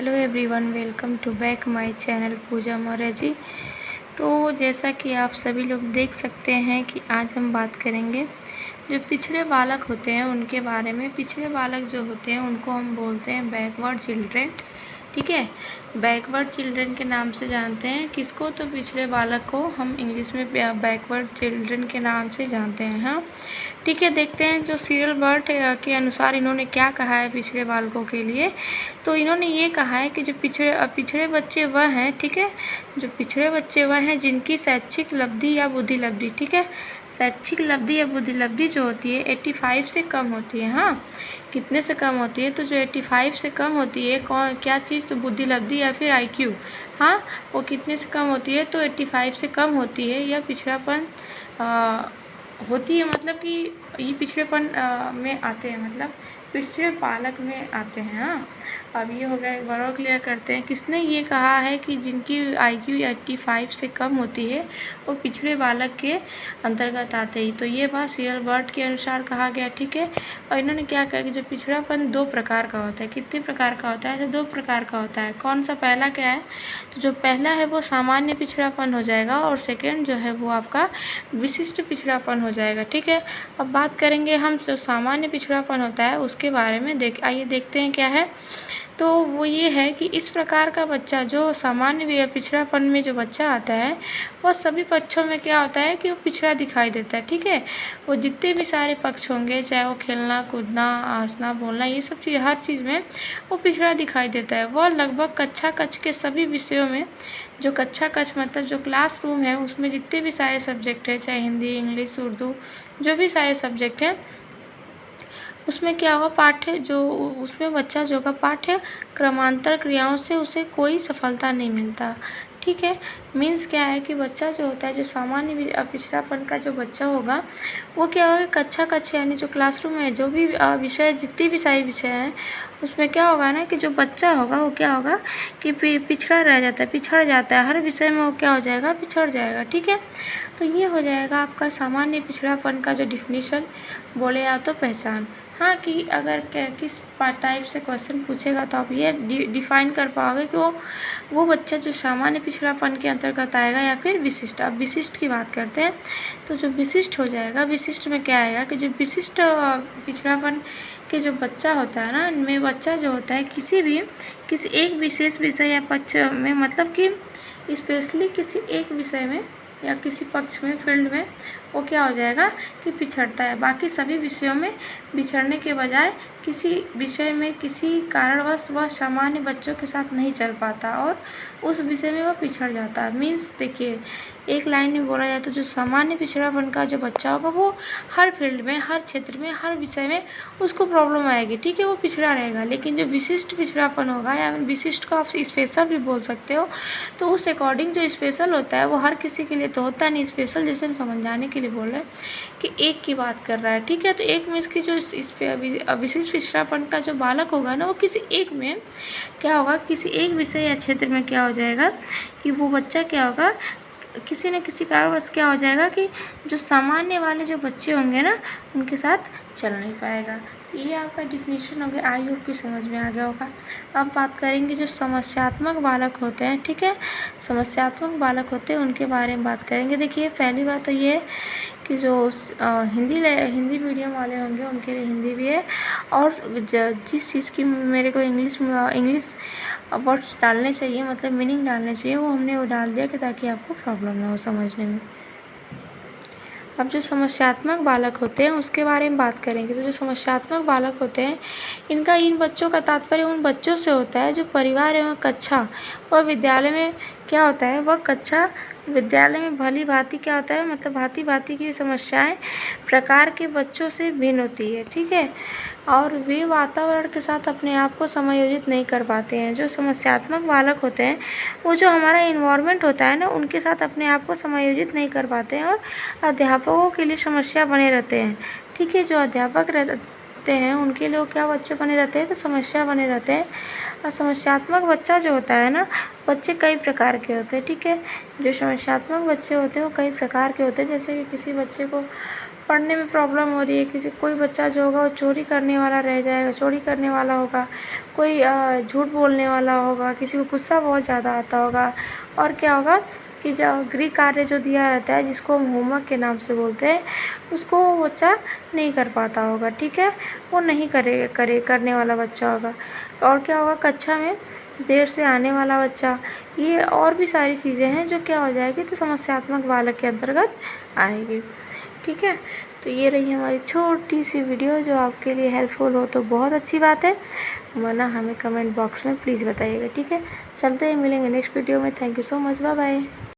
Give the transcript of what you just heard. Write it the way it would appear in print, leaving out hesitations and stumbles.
Hello everyone, welcome to back my channel Pooja Maurya ji. तो जैसा कि आप सभी लोग देख सकते हैं कि आज हम बात करेंगे जो पिछड़े बालक होते हैं उनके बारे में। पिछड़े बालक जो होते हैं उनको हम बोलते हैं बैकवर्ड चिल्ड्रेन। ठीक है, बैकवर्ड चिल्ड्रन के नाम से जानते हैं किसको, तो पिछड़े बालक को हम इंग्लिश में बैकवर्ड चिल्ड्रन के नाम से जानते हैं। हाँ ठीक है, देखते हैं जो सीरियल बर्ड के अनुसार इन्होंने क्या कहा है पिछड़े बालकों के लिए। तो इन्होंने ये कहा है कि जो पिछड़े बच्चे वह हैं, ठीक है, जो पिछड़े बच्चे वह हैं जिनकी शैक्षिक लब्धि या बुद्धि लब्धि, ठीक है, शैक्षिक लब्धि या बुद्धि लब्धि जो होती है 85 से कम होती है। हाँ, कितने से कम होती है, तो जो 85 से कम होती है कौन क्या चीज़, तो बुद्धि लब्धि या फिर IQ। हाँ, वो कितने से कम होती है, तो 85 से कम होती है। यह पिछड़ापन होती है, मतलब कि ये पिछड़ेपन में आते हैं, मतलब पिछड़े बालक में आते हैं। हाँ, अब ये हो गया, एक बार और क्लियर करते हैं किसने ये कहा है कि जिनकी IQ 85 से कम होती है वो पिछड़े बालक के अंतर्गत आते ही। तो ये बात सीरियल बर्ड के अनुसार कहा गया, ठीक है। और इन्होंने क्या कहा कि जो पिछड़ापन 2 प्रकार का होता है। कितने प्रकार का होता है, तो 2 प्रकार का होता है। कौन सा, पहला क्या है, तो जो पहला है वो सामान्य पिछड़ापन हो जाएगा और सेकेंड जो है वो आपका विशिष्ट पिछड़ापन हो जाएगा। ठीक है, अब बात करेंगे हम जो सामान्य पिछड़ापन होता है उसके बारे में। आइए देखते हैं क्या है। तो वो ये है कि इस प्रकार का बच्चा जो सामान्य पिछड़ापन में जो बच्चा आता है वो सभी पक्षों में क्या होता है कि वो पिछड़ा दिखाई देता है। ठीक है, वो जितने भी सारे पक्ष होंगे, चाहे वो खेलना कूदना हंसना बोलना, ये सब चीज़, हर चीज़ में वो पिछड़ा दिखाई देता है। वह लगभग कक्षा कक्ष के सभी विषयों में, जो कक्षा कक्ष मतलब जो क्लासरूम है उसमें जितने भी सारे सब्जेक्ट हैं, चाहे हिंदी इंग्लिश उर्दू, जो भी सारे सब्जेक्ट हैं उसमें क्या होगा, पाठ्य जो उसमें बच्चा जो का पाठ्य क्रमांतर क्रियाओं से उसे कोई सफलता नहीं मिलता। ठीक है, मीन्स क्या है कि बच्चा जो होता है, जो सामान्य पिछड़ापन का जो बच्चा होगा वो क्या होगा, कक्षा कक्ष यानी जो क्लासरूम है, जो भी विषय, जितने भी सारे विषय हैं उसमें क्या होगा ना कि जो बच्चा होगा वो क्या होगा कि पिछड़ा रह जाता है, पिछड़ जाता है, हर विषय में वो क्या हो जाएगा, पिछड़ जाएगा। ठीक है, तो ये हो जाएगा आपका सामान्य पिछड़ापन का जो डिफिनीशन बोले या तो पहचान। हाँ, कि अगर किस टाइप से क्वेश्चन पूछेगा तो आप ये डिफाइन कर पाओगे कि वो बच्चा जो सामान्य पिछड़ापन के अंतर्गत आएगा या फिर विशिष्ट। अब विशिष्ट की बात करते हैं, तो जो विशिष्ट हो जाएगा, विशिष्ट में क्या आएगा कि जो विशिष्ट पिछड़ापन के जो बच्चा होता है ना, इनमें बच्चा जो होता है किसी एक विशेष विषय या पक्ष में, मतलब कि स्पेशली किसी एक विषय में या किसी पक्ष में, फील्ड में वो क्या हो जाएगा कि पिछड़ता है। बाकी सभी विषयों में बिछड़ने के बजाय किसी विषय में किसी कारणवश वह सामान्य बच्चों के साथ नहीं चल पाता और उस विषय में वह पिछड़ जाता है। मीन्स देखिए, एक लाइन में बोला जाए तो जो सामान्य पिछड़ापन का जो बच्चा होगा वो हर फील्ड में, हर क्षेत्र में, हर विषय में उसको प्रॉब्लम आएगी। ठीक है, वो पिछड़ा रहेगा। लेकिन जो विशिष्ट पिछड़ापन होगा, या विशिष्ट को आप स्पेशल भी बोल सकते हो, तो उस अकॉर्डिंग जो स्पेशल होता है वो हर किसी के लिए तो होता नहीं। स्पेशल जैसे हम समझाने के लिए बोल रहे हैं कि एक की बात कर रहा है। ठीक है, तो एक में इसकी जो इस पे विशिष्ट पिछड़ापन का जो बालक होगा ना, वो किसी एक में क्या होगा, किसी एक विषय या क्षेत्र में क्या हो जाएगा कि वो बच्चा क्या होगा, किसी न किसी कारणवश क्या हो जाएगा कि जो सामान्य वाले जो बच्चे होंगे ना उनके साथ चल नहीं पाएगा। ये आपका डिफिनीशन हो गया। आई होप कि समझ में आ गया होगा। अब बात करेंगे जो समस्यात्मक बालक होते हैं। ठीक है, समस्यात्मक बालक होते हैं उनके बारे में बात करेंगे। देखिए, पहली बात तो ये है कि जो हिंदी मीडियम वाले होंगे उनके लिए हिंदी भी है, और जिस चीज़ की मेरे को इंग्लिश वर्ड्स डालने चाहिए, मतलब मीनिंग डालने चाहिए, वो हमने वो डाल दिया कि ताकि आपको प्रॉब्लम ना हो समझने में। अब जो समस्यात्मक बालक होते हैं उसके बारे में बात करेंगे। तो जो समस्यात्मक बालक होते हैं इन बच्चों का तात्पर्य उन बच्चों से होता है जो परिवार एवं कक्षा व विद्यालय में क्या होता है, वह कक्षा विद्यालय में भली भांति क्या होता है, मतलब भांति भांति की समस्याएं प्रकार के बच्चों से भिन्न होती है। ठीक है, और वे वातावरण के साथ अपने आप को समायोजित नहीं कर पाते हैं। जो समस्यात्मक बालक होते हैं वो जो हमारा इन्वायरमेंट होता है ना, उनके साथ अपने आप को समायोजित नहीं कर पाते हैं और अध्यापकों के लिए समस्या बने रहते हैं। ठीक है, जो अध्यापक रहते हैं उनके लिए क्या बच्चे बने रहते हैं, तो समस्या बने रहते हैं। और समस्यात्मक बच्चा जो होता है ना, बच्चे कई प्रकार के होते हैं। ठीक है, जो समस्यात्मक बच्चे होते हैं वो कई प्रकार के होते हैं। जैसे कि किसी बच्चे को पढ़ने में प्रॉब्लम हो रही है, किसी कोई बच्चा जो होगा वो चोरी करने वाला रह जाएगा, चोरी करने वाला होगा, कोई झूठ बोलने वाला होगा, किसी को गुस्सा बहुत ज़्यादा आता होगा, और क्या होगा कि जो गृह कार्य जो दिया रहता है, जिसको हम होमवर्क के नाम से बोलते हैं, उसको वो बच्चा नहीं कर पाता होगा, ठीक है, वो नहीं करने वाला बच्चा होगा। और क्या होगा, कक्षा में देर से आने वाला बच्चा, ये और भी सारी चीज़ें हैं जो क्या हो जाएगी, तो समस्यात्मक बालक के अंतर्गत आएगी, ठीक है। तो ये रही हमारी छोटी सी वीडियो, जो आपके लिए हेल्पफुल हो तो बहुत अच्छी बात है, वरना हमें कमेंट बॉक्स में प्लीज़ बताइएगा, ठीक है। चलते हैं, मिलेंगे नेक्स्ट वीडियो में। Thank you so much, bye bye.